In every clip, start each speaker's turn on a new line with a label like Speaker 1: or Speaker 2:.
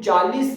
Speaker 1: 40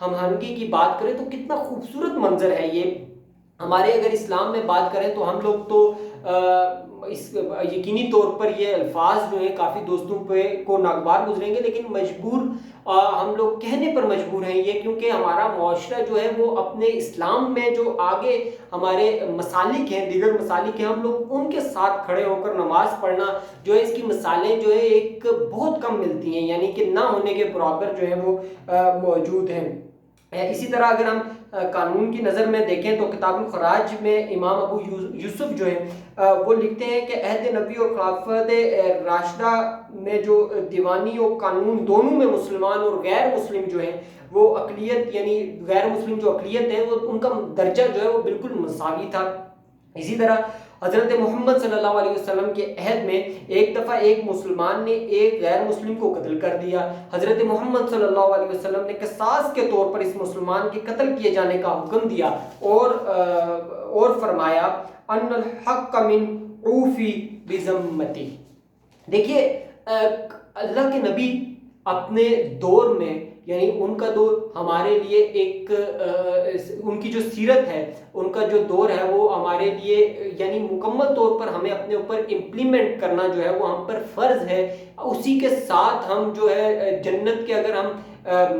Speaker 1: ہم آہنگی کی بات کریں تو کتنا خوبصورت منظر ہے یہ. ہمارے اگر اسلام میں بات کریں تو ہم لوگ تو اس یقینی طور پر یہ الفاظ جو ہیں کافی دوستوں پہ کو ناگوار گزریں گے، لیکن مجبور ہم لوگ کہنے پر مجبور ہیں یہ، کیونکہ ہمارا معاشرہ جو ہے وہ اپنے اسلام میں جو آگے ہمارے مسالک ہیں، دیگر مسالک ہیں، ہم لوگ ان کے ساتھ کھڑے ہو کر نماز پڑھنا جو ہے اس کی مثالیں جو ہے ایک بہت کم ملتی ہیں، یعنی کہ نہ ہونے کے برابر جو ہے وہ موجود ہیں. اسی طرح اگر ہم قانون کی نظر میں دیکھیں تو کتاب الخراج میں امام ابو یوسف جو ہیں وہ لکھتے ہیں کہ عہد نبی اور خلافت راشدہ میں جو دیوانی اور قانون دونوں میں مسلمان اور غیر مسلم جو ہیں وہ اقلیت، یعنی غیر مسلم جو اقلیت ہے وہ ان کا درجہ جو ہے وہ بالکل مساوی تھا. اسی طرح حضرت محمد صلی اللہ علیہ وسلم کے عہد میں ایک دفعہ ایک مسلمان نے ایک غیر مسلم کو قتل کر دیا. حضرت محمد صلی اللہ علیہ وسلم نے قصاص کے طور پر اس مسلمان کے قتل کیے جانے کا حکم دیا اور فرمایا ان الحق من عوفی بذمتی. دیکھیے اللہ کے نبی اپنے دور میں، یعنی ان کا دور ہمارے لیے ایک ان کی جو سیرت ہے، ان کا جو دور ہے وہ ہمارے لیے یعنی مکمل طور پر ہمیں اپنے اوپر امپلیمنٹ کرنا جو ہے وہ ہم پر فرض ہے. اسی کے ساتھ ہم جو ہے جنت کے اگر ہم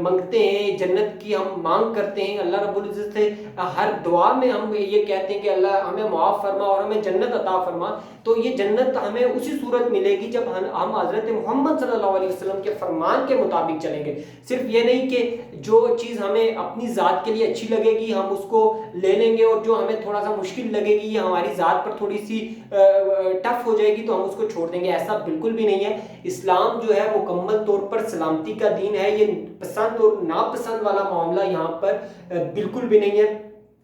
Speaker 1: منگتے ہیں، جنت کی ہم مانگ کرتے ہیں اللہ رب العزت سے، ہر دعا میں ہم یہ کہتے ہیں کہ اللہ ہمیں معاف فرما اور ہمیں جنت عطا فرما، تو یہ جنت ہمیں اسی صورت ملے گی جب ہم حضرت محمد صلی اللہ علیہ وسلم کے فرمان کے مطابق چلیں گے. صرف یہ نہیں کہ جو چیز ہمیں اپنی ذات کے لیے اچھی لگے گی ہم اس کو لے لیں گے، اور جو ہمیں تھوڑا سا مشکل لگے گی یا ہماری ذات پر تھوڑی سی ٹف ہو جائے گی تو ہم اس کو چھوڑ دیں گے. ایسا بالکل بھی نہیں ہے. اسلام جو ہے مکمل طور پر سلامتی کا دین ہے. یہ پسند اور ناپسند والا معاملہ یہاں پر بالکل بھی نہیں ہے.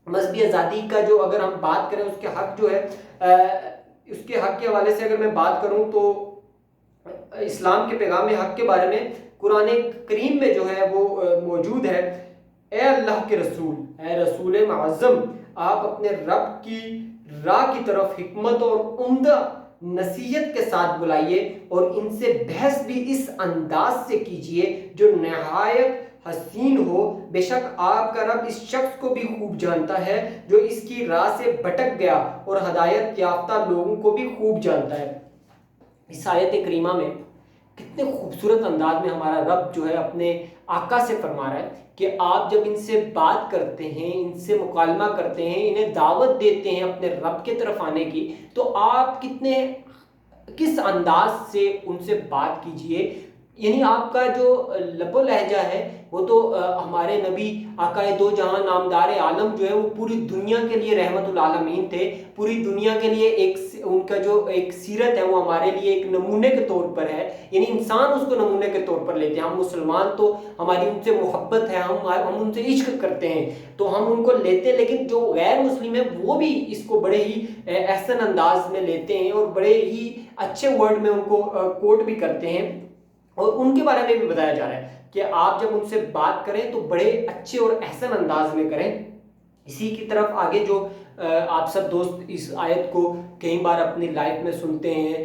Speaker 1: مذہبی آزادی کا جو اگر ہم بات کریں اس کے حق جو ہے اس کے حق کے حوالے سے اگر میں بات کروں تو اسلام کے پیغام حق کے بارے میں قرآن کریم میں جو ہے وہ موجود ہے. اے اللہ کے رسول، اے رسول معظم، آپ اپنے رب کی راہ کی طرف حکمت اور عمدہ نصیحت کے ساتھ بلائیے اور ان سے بحث بھی اس انداز سے کیجئے جو نہایت حسین ہو. بے شک آپ کا رب اس شخص کو بھی خوب جانتا ہے جو اس کی راہ سے بھٹک گیا، اور ہدایت یافتہ لوگوں کو بھی خوب جانتا ہے. اس آیت کریمہ میں کتنے خوبصورت انداز میں ہمارا رب جو ہے اپنے آقا سے فرما رہا ہے کہ آپ جب ان سے بات کرتے ہیں، ان سے مکالمہ کرتے ہیں، انہیں دعوت دیتے ہیں اپنے رب کے طرف آنے کی، تو آپ کس انداز سے ان سے بات کیجئے. یعنی آپ کا جو لب و لہجہ ہے وہ تو ہمارے نبی آقا دو جہاں نامدار عالم جو ہے وہ پوری دنیا کے لیے رحمت العالمین تھے. پوری دنیا کے لیے ان کا جو ایک سیرت ہے وہ ہمارے لیے ایک نمونے کے طور پر ہے. یعنی انسان اس کو نمونے کے طور پر لیتے ہیں. ہم مسلمان تو ہماری ان سے محبت ہے، ہم ان سے عشق کرتے ہیں تو ہم ان کو لیتے ہیں، لیکن جو غیر مسلم ہیں وہ بھی اس کو بڑے ہی احسن انداز میں لیتے ہیں اور بڑے ہی اچھے ورڈ میں ان کو کوٹ بھی کرتے ہیں. اور ان کے بارے میں بھی بتایا جا رہا ہے کہ آپ جب ان سے بات کریں تو بڑے اچھے اور احسن انداز میں کریں. اسی کی طرف آگے جو آپ سب دوست اس آیت کو کئی بار اپنی لائف میں سنتے ہیں،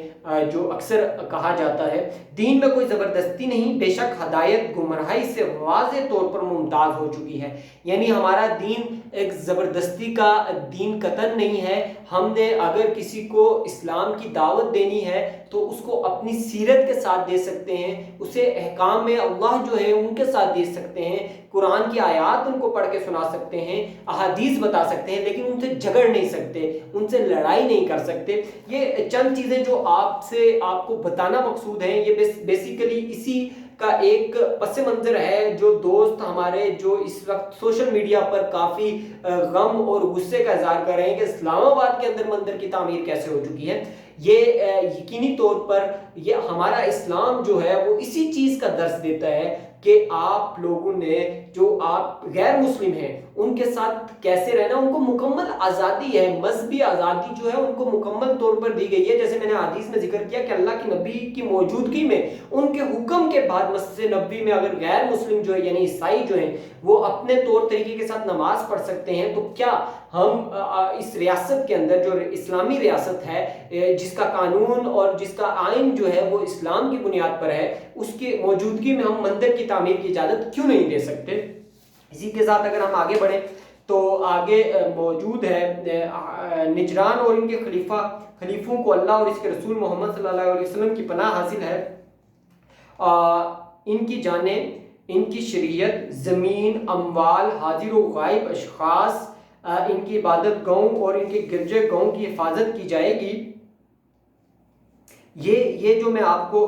Speaker 1: جو اکثر کہا جاتا ہے دین میں کوئی زبردستی نہیں، بے شک ہدایت گمراہی سے واضح طور پر ممتاز ہو چکی ہے. یعنی ہمارا دین ایک زبردستی کا دین قطعاً نہیں ہے. ہم نے اگر کسی کو اسلام کی دعوت دینی ہے تو اس کو اپنی سیرت کے ساتھ دے سکتے ہیں، اسے احکام اللہ جو ہے ان کے ساتھ دے سکتے ہیں، قرآن کی آیات ان کو پڑھ کے سنا سکتے ہیں، احادیث بتا سکتے ہیں، لیکن ان سے جھگڑ نہیں سکتے، ان سے لڑائی نہیں کر سکتے. یہ چند چیزیں جو آپ کو بتانا مقصود ہیں، یہ بیسیکلی اسی کا ایک پس منظر ہے. جو دوست ہمارے جو اس وقت سوشل میڈیا پر کافی غم اور غصے کا اظہار کر رہے ہیں کہ اسلام آباد کے اندر مندر کی تعمیر کیسے ہو چکی ہے، یہ یقینی طور پر یہ ہمارا اسلام جو ہے وہ اسی چیز کا درس دیتا ہے کہ آپ لوگوں نے جو آپ غیر مسلم ہیں ان کے ساتھ کیسے رہنا. ان کو مکمل آزادی ہے، مذہبی آزادی جو ہے ان کو مکمل طور پر دی گئی ہے. جیسے میں نے حدیث میں ذکر کیا کہ اللہ کے نبی کی موجودگی میں ان کے حکم کے بعد مسجد نبوی میں اگر غیر مسلم جو ہے یعنی عیسائی جو ہیں وہ اپنے طور طریقے کے ساتھ نماز پڑھ سکتے ہیں، تو کیا ہم اس ریاست کے اندر جو اسلامی ریاست ہے جس کا قانون اور جس کا آئین جو ہے وہ اسلام کی بنیاد پر ہے، اس کی موجودگی میں ہم مندر کی تعمیر کی اجازت کیوں نہیں دے سکتے؟ اسی کے ساتھ اگر ہم آگے بڑھیں تو آگے موجود ہے نجران اور ان کے خلیفوں کو اللہ اور اس کے رسول محمد صلی اللہ علیہ وسلم کی پناہ حاصل ہے، ان کی جانیں، ان کی شریعت، زمین، اموال، حاضر و غائب اشخاص، ان کی عبادت گاہوں اور ان کے گرجے گاہوں کی حفاظت کی جائے گی۔ یہ جو میں آپ کو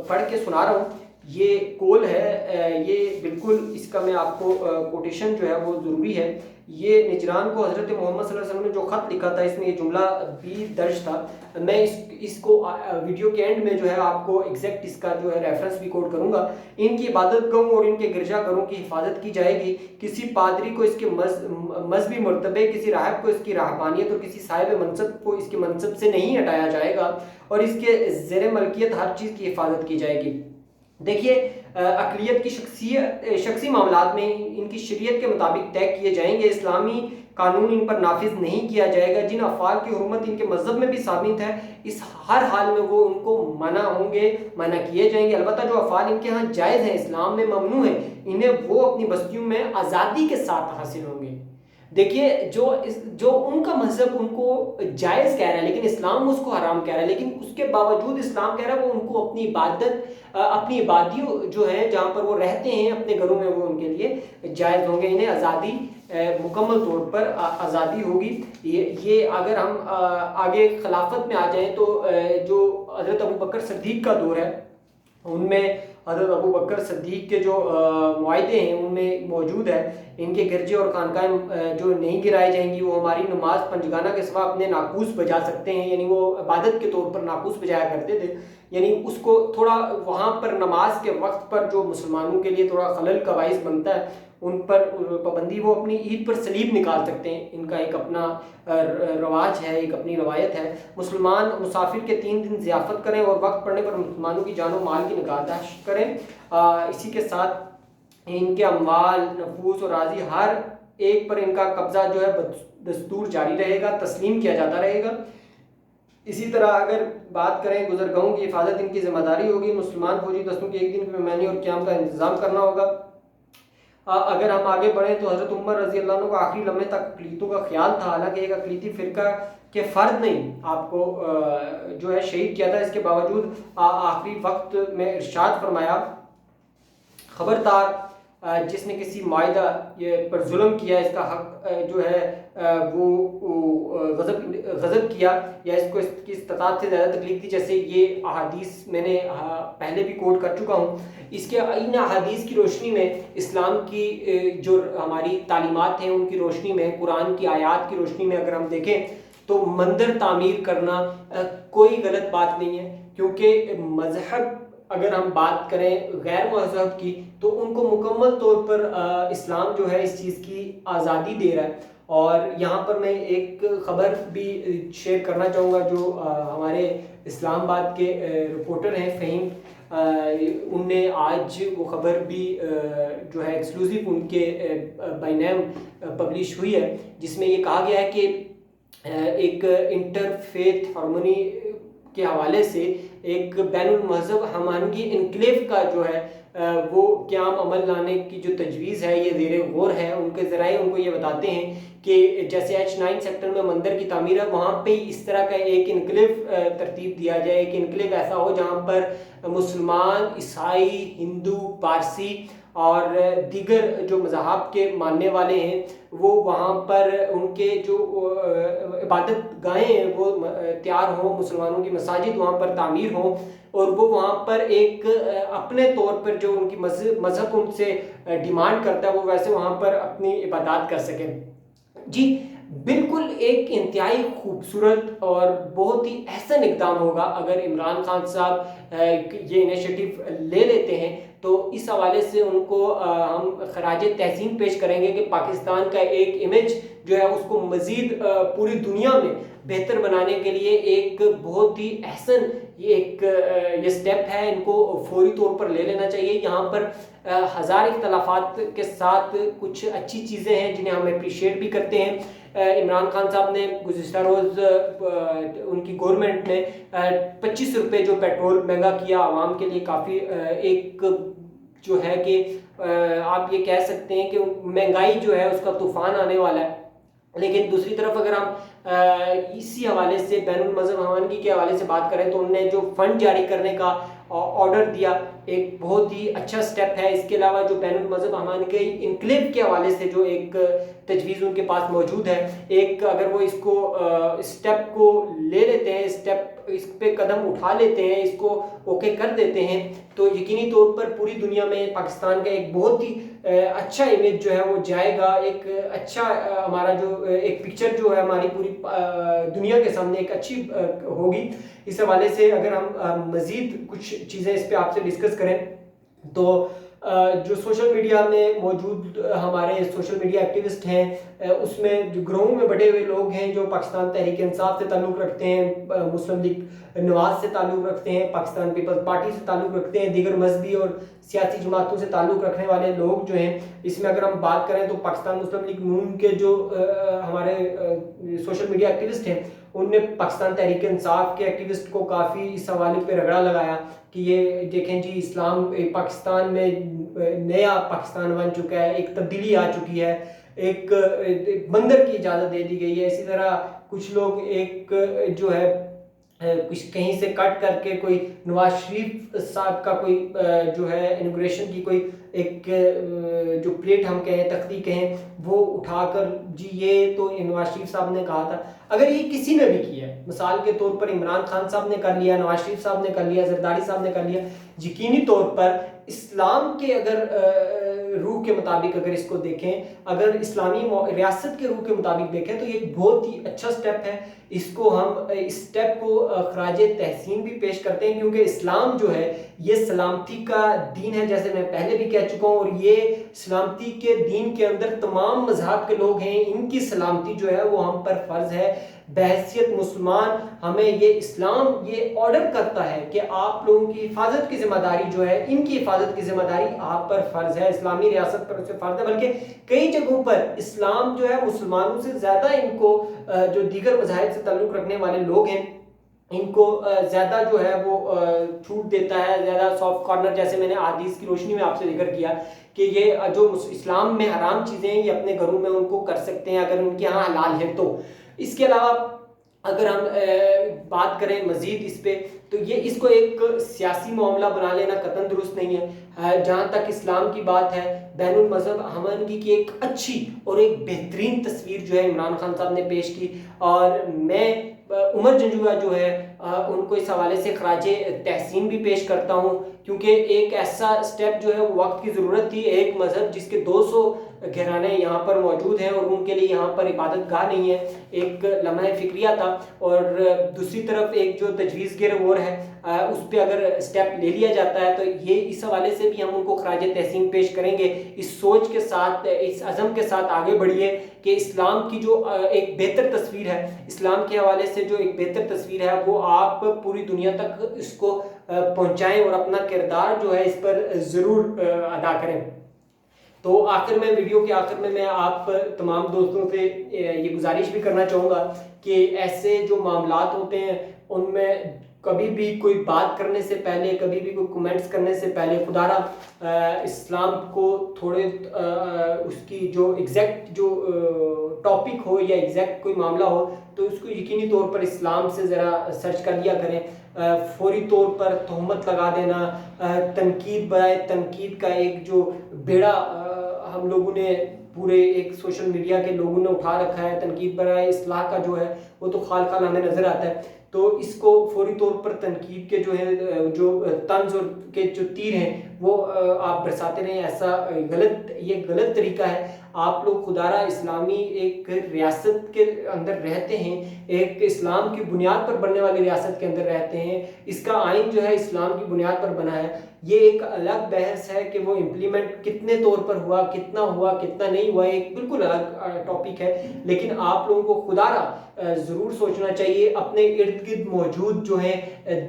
Speaker 1: پڑھ کے سنا رہا ہوں یہ قول ہے، یہ بالکل اس کا میں آپ کو کوٹیشن جو ہے وہ ضروری ہے۔ یہ نجران کو حضرت محمد صلی اللہ علیہ وسلم نے جو خط لکھا تھا اس میں یہ جملہ بھی درج تھا۔ میں اس کو ویڈیو کے اینڈ میں جو ہے آپ کو ایگزیکٹ اس کا جو ہے ریفرنس بھی کوٹ کروں گا۔ ان کی عبادت گاہوں اور ان کے گرجا گھروں کی حفاظت کی جائے گی، کسی پادری کو اس کے مذہبی مرتبے، کسی راہب کو اس کی راہبانیت اور کسی صاحب منصب کو اس کے منصب سے نہیں ہٹایا جائے گا، اور اس کے زیر ملکیت ہر چیز کی حفاظت کی جائے گی۔ دیکھیے اقلیت کی شخصی معاملات میں ان کی شریعت کے مطابق طے کیے جائیں گے، اسلامی قانون ان پر نافذ نہیں کیا جائے گا، جن افعال کی حرمت ان کے مذہب میں بھی ثابت ہے اس ہر حال میں وہ ان کو منع کیے جائیں گے۔ البتہ جو افعال ان کے ہاں جائز ہیں، اسلام میں ممنوع ہیں، انہیں وہ اپنی بستیوں میں آزادی کے ساتھ حاصل ہوں گے۔ دیکھیے جو ان کا مذہب ان کو جائز کہہ رہا ہے لیکن اسلام اس کو حرام کہہ رہا ہے، لیکن اس کے باوجود اسلام کہہ رہا ہے وہ ان کو اپنی عبادت، اپنی عبادیوں جو ہیں جہاں پر وہ رہتے ہیں اپنے گھروں میں، وہ ان کے لیے جائز ہوں گے، انہیں آزادی مکمل طور پر آزادی ہوگی۔ یہ اگر ہم آگے خلافت میں آ جائیں تو جو حضرت ابو بکر صدیق کا دور ہے ان میں حضرت ابو بکر صدیق کے جو معاہدے ہیں ان میں موجود ہے، ان کے گرجے اور خانقاہیں جو نہیں گرائی جائیں گی، وہ ہماری نماز پنجگانہ کے سوا اپنے ناقوس بجا سکتے ہیں، یعنی وہ عبادت کے طور پر ناقوس بجایا کرتے تھے، یعنی اس کو تھوڑا وہاں پر نماز کے وقت پر جو مسلمانوں کے لیے تھوڑا خلل کا باعث بنتا ہے ان پر پابندی، وہ اپنی عید پر سلیب نکال سکتے ہیں، ان کا ایک اپنا رواج ہے، ایک اپنی روایت ہے۔ مسلمان مسافر کے 3 دن ضیافت کریں اور وقت پڑنے پر مسلمانوں کی جان و مال کی نگہداشت کریں۔ اسی کے ساتھ ان کے اموال، نفوس اور راضی ہر ایک پر ان کا قبضہ جو ہے دستور جاری رہے گا، تسلیم کیا جاتا رہے گا۔ اسی طرح اگر بات کریں گزرگاہوں کی حفاظت ان کی ذمہ داری ہوگی، مسلمان فوجی دستوں کی ایک دن کی پیمانی اور قیام کا انتظام کرنا ہوگا۔ اگر ہم آگے بڑھیں تو حضرت عمر رضی اللہ عنہ کو آخری لمحے تک اقلیتوں کا خیال تھا، حالانکہ ایک اقلیتی فرقہ کے فرد نے آپ کو جو ہے شہید کیا تھا، اس کے باوجود آخری وقت میں ارشاد فرمایا، خبردار جس نے کسی معاہدہ پر ظلم کیا، اس کا حق جو ہے وہ غضب کیا یا اس کو اس کی استطاعت سے زیادہ تکلیف دی، جیسے یہ احادیث میں نے پہلے بھی کوٹ کر چکا ہوں۔ اس کے ان احادیث کی روشنی میں، اسلام کی جو ہماری تعلیمات ہیں ان کی روشنی میں، قرآن کی آیات کی روشنی میں اگر ہم دیکھیں تو مندر تعمیر کرنا کوئی غلط بات نہیں ہے، کیونکہ مذہب اگر ہم بات کریں غیر مذہب کی تو ان کو مکمل طور پر اسلام جو ہے اس چیز کی آزادی دے رہا ہے۔ اور یہاں پر میں ایک خبر بھی شیئر کرنا چاہوں گا جو ہمارے اسلام آباد کے رپورٹر ہیں فہیم، ان نے آج وہ خبر بھی جو ہے ایکسکلوزیو ان کے بائی نیم پبلش ہوئی ہے، جس میں یہ کہا گیا ہے کہ ایک انٹر فیتھ ہارمونی کے حوالے سے ایک بین المذہب ہمانگی انکلیو کا جو ہے وہ قیام عمل لانے کی جو تجویز ہے یہ زیر غور ہے۔ ان کے ذرائع ان کو یہ بتاتے ہیں کہ جیسے H9 سیکٹر میں مندر کی تعمیر ہے، وہاں پہ اس طرح کا ایک انکلیو ترتیب دیا جائے، ایک انکلیو ایسا ہو جہاں پر مسلمان، عیسائی، ہندو، پارسی اور دیگر جو مذاہب کے ماننے والے ہیں وہ وہاں پر ان کے جو عبادت گاہیں ہیں وہ تیار ہوں، مسلمانوں کی مساجد وہاں پر تعمیر ہوں، اور وہ وہاں پر ایک اپنے طور پر جو ان کی مذہب ان سے ڈیمانڈ کرتا ہے وہ ویسے وہاں پر اپنی عبادات کر سکیں۔ جی بالکل ایک انتہائی خوبصورت اور بہت ہی احسن اقدام ہوگا اگر عمران خان صاحب یہ انیشیٹو لے لیتے ہیں، تو اس حوالے سے ان کو ہم خراج تحسین پیش کریں گے کہ پاکستان کا ایک امیج جو ہے اس کو مزید پوری دنیا میں بہتر بنانے کے لیے ایک بہت ہی احسن یہ سٹیپ ہے، ان کو فوری طور پر لے لینا چاہیے۔ یہاں پر ہزار اختلافات کے ساتھ کچھ اچھی چیزیں ہیں جنہیں ہم اپریشیٹ بھی کرتے ہیں۔ عمران خان صاحب نے گزشتہ روز ان کی گورنمنٹ نے 25 روپے جو پیٹرول مہنگا کیا عوام کے لیے، کافی ایک جو ہے کہ آپ یہ کہہ سکتے ہیں کہ مہنگائی جو ہے اس کا طوفان آنے والا ہے. لیکن دوسری طرف اگر ہم اسی حوالے سے بین المذہب ہمانگی کے حوالے سے بات کریں تو انہوں نے جو فنڈ جاری کرنے کا آرڈر دیا ایک بہت ہی اچھا سٹیپ ہے. اس کے علاوہ جو بین المذہب ہمانگی انقلاب کے حوالے سے جو ایک تجویز ان کے پاس موجود ہے, ایک اگر وہ اس کو سٹیپ کو لے لیتے ہیں, اس پہ قدم اٹھا لیتے ہیں, اس کو اوکے کر دیتے ہیں, تو یقینی طور پر پوری دنیا میں پاکستان کا ایک بہت ہی اچھا امیج جو ہے وہ جائے گا. ایک اچھا ہمارا جو ایک پکچر جو ہے ہماری پوری دنیا کے سامنے ایک اچھی ہوگی. اس حوالے سے اگر ہم مزید کچھ چیزیں اس پہ آپ سے ڈسکس کریں تو جو سوشل میڈیا میں موجود ہمارے سوشل میڈیا ایکٹیوسٹ ہیں, اس میں جو گروہوں میں بڑے ہوئے لوگ ہیں جو پاکستان تحریک انصاف سے تعلق رکھتے ہیں, مسلم لیگ نواز سے تعلق رکھتے ہیں, پاکستان پیپلز پارٹی سے تعلق رکھتے ہیں, دیگر مذہبی اور سیاسی جماعتوں سے تعلق رکھنے والے لوگ جو ہیں, اس میں اگر ہم بات کریں تو پاکستان مسلم لیگ نون کے جو ہمارے سوشل میڈیا ایکٹیوسٹ ہیں ان نے پاکستان تحریک انصاف کے ایکٹیوسٹ کو کافی اس حوالے پہ رگڑا لگایا کہ یہ دیکھیں جی اسلام پاکستان میں نیا پاکستان بن چکا ہے, ایک تبدیلی آ چکی ہے, ایک بندر کی اجازت دے دی گئی ہے. اسی طرح کچھ لوگ ایک جو ہے کچھ کہیں سے کٹ کر کے کوئی نواز شریف صاحب کا کوئی جو ہے انوگریشن کی کوئی ایک جو پلیٹ ہم کہیں تختی کہیں وہ اٹھا کر جی یہ تو نواز شریف صاحب نے کہا تھا. اگر یہ کسی نے بھی کیا ہے, مثال کے طور پر عمران خان صاحب نے کر لیا, نواز شریف صاحب نے کر لیا, زرداری صاحب نے کر لیا, یقینی طور پر اسلام کے اگر روح کے مطابق اگر اس کو دیکھیں, اگر اسلامی ریاست کے روح کے مطابق دیکھیں تو یہ ایک بہت ہی اچھا سٹیپ ہے. اس کو ہم اس سٹیپ کو خراج تحسین بھی پیش کرتے ہیں کیونکہ اسلام جو ہے یہ سلامتی کا دین ہے, جیسے میں پہلے بھی کہہ چکا ہوں, اور یہ سلامتی کے دین کے اندر تمام مذہب کے لوگ ہیں, ان کی سلامتی جو ہے وہ ہم پر فرض ہے. بحیثیت مسلمان ہمیں یہ اسلام یہ آرڈر کرتا ہے کہ آپ لوگوں کی حفاظت کی ذمہ داری جو ہے, ان کی حفاظت کی ذمہ داری آپ پر فرض ہے, اسلامی ریاست پر اسے فرض ہے. بلکہ کئی جگہوں پر اسلام جو ہے مسلمانوں سے زیادہ ان کو جو دیگر مذاہب سے تعلق رکھنے والے لوگ ہیں ان کو زیادہ جو ہے وہ چھوٹ دیتا ہے, زیادہ سافٹ کارنر, جیسے میں نے احادیث کی روشنی میں آپ سے ذکر کیا کہ یہ جو اسلام میں حرام چیزیں ہیں یہ اپنے گھروں میں ان کو کر سکتے ہیں اگر ان کے ہاں حلال ہے تو. اس کے علاوہ اگر ہم بات کریں مزید اس پہ تو یہ اس کو ایک سیاسی معاملہ بنا لینا قطعاً درست نہیں ہے. جہاں تک اسلام کی بات ہے, بین المذہب ہمانگی کی ایک اچھی اور ایک بہترین تصویر جو ہے عمران خان صاحب نے پیش کی, اور میں عمر جنجوعہ جو ہے ان کو اس حوالے سے خراج تحسین بھی پیش کرتا ہوں کیونکہ ایک ایسا سٹیپ جو ہے وقت کی ضرورت تھی. ایک مذہب جس کے 200 گھرانے یہاں پر موجود ہیں اور ان کے لیے یہاں پر عبادت گاہ نہیں ہے, ایک لمحہ فکریہ تھا, اور دوسری طرف ایک جو تجویز گر وہ ہے اس پہ اگر سٹیپ لے لیا جاتا ہے تو یہ اس حوالے سے بھی ہم ان کو خراج تحسین پیش کریں گے. اس سوچ کے ساتھ, اس عزم کے ساتھ آگے بڑھیے کہ اسلام کی جو ایک بہتر تصویر ہے, اسلام کے حوالے سے جو ایک بہتر تصویر ہے وہ آپ پوری دنیا تک اس کو پہنچائیں اور اپنا کردار جو ہے اس پر ضرور ادا کریں. تو آخر میں ویڈیو کے آخر میں آپ تمام دوستوں سے یہ گزارش بھی کرنا چاہوں گا کہ ایسے جو معاملات ہوتے ہیں ان میں کبھی بھی کوئی بات کرنے سے پہلے, کبھی بھی کوئی کومنٹس کرنے سے پہلے خدا را اسلام کو تھوڑے اس کی جو ایگزیکٹ جو ٹاپک ہو یا ایگزیکٹ کوئی معاملہ ہو تو اس کو یقینی طور پر اسلام سے ذرا سرچ کر لیا کریں. فوری طور پر تہمت لگا دینا, تنقید برائے تنقید کا ایک جو بیڑا ہم لوگوں نے پورے ایک سوشل میڈیا کے لوگوں نے اٹھا رکھا ہے, تنقید برائے اصلاح کا جو ہے وہ تو خال خال ہمیں نظر آتا ہے. تو اس کو فوری طور پر تنقید کے جو ہے جو طنز اور کے جو تیر ہیں وہ آپ برساتے رہیں. ایسا یہ غلط طریقہ ہے. آپ لوگ خدا را اسلامی ایک ریاست کے اندر رہتے ہیں, ایک اسلام کی بنیاد پر بننے والی ریاست کے اندر رہتے ہیں, اس کا آئین جو ہے اسلام کی بنیاد پر بنا ہے. یہ ایک الگ بحث ہے کہ وہ امپلیمنٹ کتنے طور پر ہوا, کتنا نہیں ہوا, ایک بالکل الگ ٹاپک ہے. لیکن آپ لوگوں کو خدا را ضرور سوچنا چاہیے اپنے ارد گرد موجود جو ہیں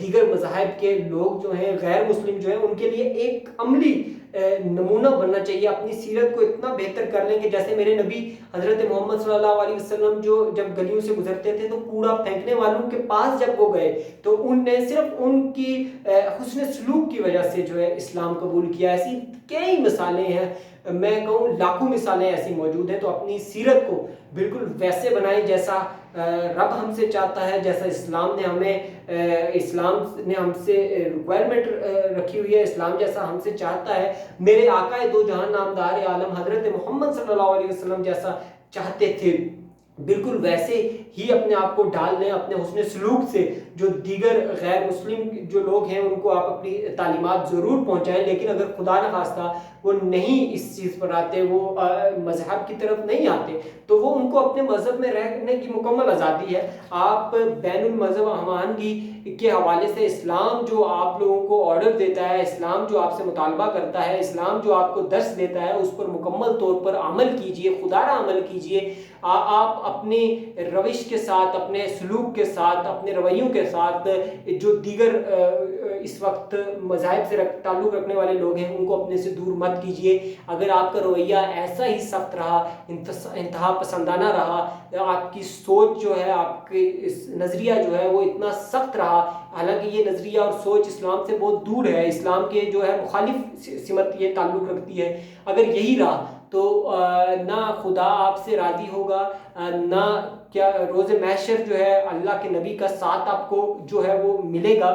Speaker 1: دیگر مذاہب کے لوگ جو ہیں غیر مسلم جو ہیں ان کے لیے ایک عملی نمونہ بننا چاہیے، اپنی سیرت کو اتنا بہتر کر لیں کہ جیسے میرے نبی حضرت محمد صلی اللہ علیہ وسلم جو جب گلیوں سے گزرتے تھے تو کوڑا پھینکنے والوں کے پاس جب وہ گئے تو ان نے صرف ان کی حسن سلوک کی وجہ سے جو ہے اسلام قبول کیا۔ ایسی کئی مثالیں ہیں، میں کہوں لاکھوں مثالیں ایسی موجود ہیں۔ تو اپنی سیرت کو بالکل ویسے بنائیں جیسا رب ہم سے چاہتا ہے، جیسا اسلام نے ہم سے ریکوائرمنٹ رکھی ہوئی ہے، اسلام جیسا ہم سے چاہتا ہے، میرے آقا دو جہان نامدار عالم حضرت محمد صلی اللہ علیہ وسلم جیسا چاہتے تھے، بالکل ویسے ہی اپنے آپ کو ڈال لیں اپنے حسن سلوک سے۔ جو دیگر غیر مسلم جو لوگ ہیں ان کو آپ اپنی تعلیمات ضرور پہنچائیں، لیکن اگر خدا نخواستہ وہ نہیں اس چیز پر آتے، وہ مذہب کی طرف نہیں آتے، تو وہ ان کو اپنے مذہب میں رہنے کی مکمل آزادی ہے۔ آپ بین المذہب ہم آہنگی کے حوالے سے اسلام جو آپ لوگوں کو آرڈر دیتا ہے، اسلام جو آپ سے مطالبہ کرتا ہے، اسلام جو آپ کو درس دیتا ہے، اس پر مکمل طور پر عمل کیجئے، خدا را عمل کیجئے۔ آپ اپنے روش کے ساتھ، اپنے سلوک کے ساتھ، اپنے رویوں کے ساتھ جو دیگر اس وقت مذاہب سے تعلق رکھنے والے لوگ ہیں ان کو اپنے سے دور مت کیجئے۔ اگر آپ کا رویہ ایسا ہی سخت رہا، انتہا پسندانہ رہا، آپ کی سوچ جو ہے، آپ کے نظریہ جو ہے وہ اتنا سخت رہا، حالانکہ یہ نظریہ اور سوچ اسلام سے بہت دور ہے، اسلام کے جو ہے مخالف سمت یہ تعلق رکھتی ہے، اگر یہی رہا تو نہ خدا آپ سے راضی ہوگا، نہ کیا روز محشر جو ہے اللہ کے نبی کا ساتھ آپ کو جو ہے وہ ملے گا۔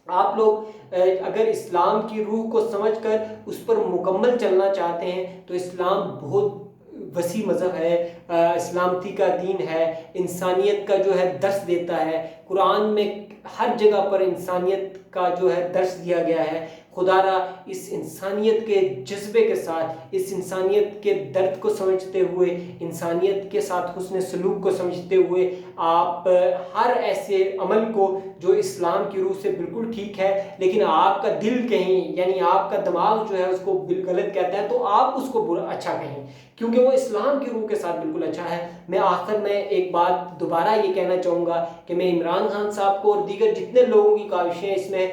Speaker 1: آپ لوگ اگر اسلام کی روح کو سمجھ کر اس پر مکمل چلنا چاہتے ہیں تو اسلام بہت وسیع مذہب ہے، اسلامتی کا دین ہے، انسانیت کا جو ہے درس دیتا ہے۔ قرآن میں ہر جگہ پر انسانیت کا جو ہے درس دیا گیا ہے۔ خدا را اس انسانیت کے جذبے کے ساتھ، اس انسانیت کے درد کو سمجھتے ہوئے، انسانیت کے ساتھ حسن سلوک کو سمجھتے ہوئے آپ ہر ایسے عمل کو جو اسلام کی روح سے بالکل ٹھیک ہے لیکن آپ کا دل کہیں، یعنی آپ کا دماغ جو ہے اس کو غلط کہتا ہے، تو آپ اس کو اچھا کہیں کیونکہ وہ اسلام کی روح کے ساتھ بالکل اچھا ہے۔ میں آخر میں ایک بات دوبارہ یہ کہنا چاہوں گا کہ میں عمران خان صاحب کو اور دیگر جتنے لوگوں کی کاوشیں اس میں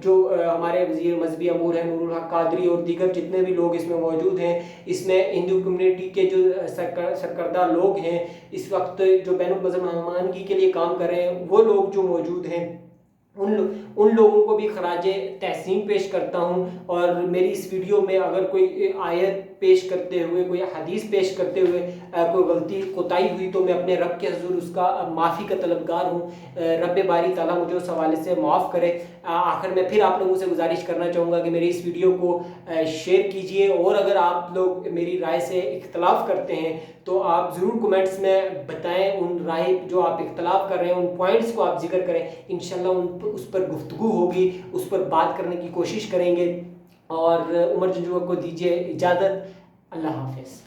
Speaker 1: جو ہمارے وزیر مذہبی امور ہیں نور الحق قادری اور دیگر جتنے بھی لوگ اس میں موجود ہیں، اس میں ہندو کمیونٹی کے جو سرکردہ لوگ ہیں، اس وقت جو بین المذہب ہمآہنگی کے لیے کام کر رہے ہیں، وہ لوگ جو موجود ہیں، ان لوگوں کو بھی خراج تحسین پیش کرتا ہوں۔ اور میری اس ویڈیو میں اگر کوئی آیت پیش کرتے ہوئے، کوئی حدیث پیش کرتے ہوئے کوئی غلطی کوتاہی ہوئی تو میں اپنے رب کے حضور اس کا معافی کا طلبگار ہوں۔ رب باری تعالیٰ مجھے اس حوالے سے معاف کرے۔ آخر میں پھر آپ لوگوں سے گزارش کرنا چاہوں گا کہ میری اس ویڈیو کو شیئر کیجئے، اور اگر آپ لوگ میری رائے سے اختلاف کرتے ہیں تو آپ ضرور کومنٹس میں بتائیں، ان رائے جو آپ اختلاف کر رہے ہیں ان پوائنٹس کو آپ ذکر کریں، انشاءاللہ اس پر گفتگو ہوگی، اس پر بات کرنے کی کوشش کریں گے۔ اور عمر جنجوعہ کو دیجیے اجازت، اللہ حافظ۔